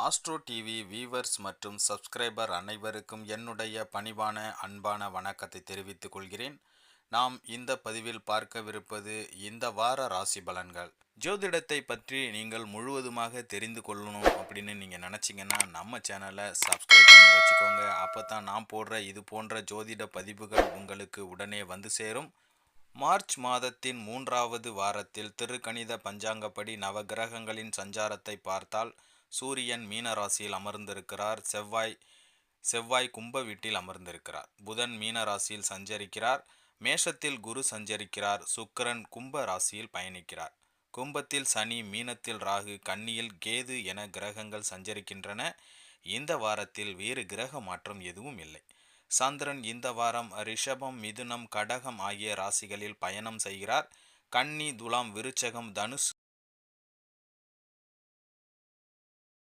Astro TV viewers மற்றும் subscriber அனைவருக்கும் என்னுடைய பணிவான அன்பான வணக்கத்தை தெரிவித்துக் கொள்கிறேன். நாம் இந்த பதிவில் பார்க்கவிருப்பது இந்த வார ராசி பலன்கள். ஜோதிடத்தை பற்றி நீங்கள் முழுவதுமாக தெரிந்து கொள்ளணும் அப்படின்னு நீங்கள் நினச்சிங்கன்னா நம்ம சேனலை சப்ஸ்கிரைப் பண்ணி வச்சுக்கோங்க. அப்போ தான் நான் போடுற இது போன்ற ஜோதிட பதிவுகள் உங்களுக்கு உடனே வந்து சேரும். மார்ச் மாதத்தின் 3வது வாரத்தில் திருக்கணித பஞ்சாங்கப்படி நவகிரகங்களின் சஞ்சாரத்தை பார்த்தால் சூரியன் மீன ராசியில் அமர்ந்திருக்கிறார். செவ்வாய் கும்ப வீட்டில் அமர்ந்திருக்கிறார். புதன் மீன ராசியில் சஞ்சரிக்கிறார். மேஷத்தில் குரு சஞ்சரிக்கிறார். சுக்கிரன் கும்ப ராசியில் பயணிக்கிறார். கும்பத்தில் சனி, மீனத்தில் ராகு, கன்னியில் கேது என கிரகங்கள் சஞ்சரிக்கின்றன. இந்த வாரத்தில் வேறு கிரக மாற்றம் எதுவும் இல்லை. சந்திரன் இந்த வாரம் ரிஷபம், மிதுனம், கடகம் ஆகிய ராசிகளில் பயணம் செய்கிறார். கன்னி, துலாம், விருச்சகம், தனுஷ்,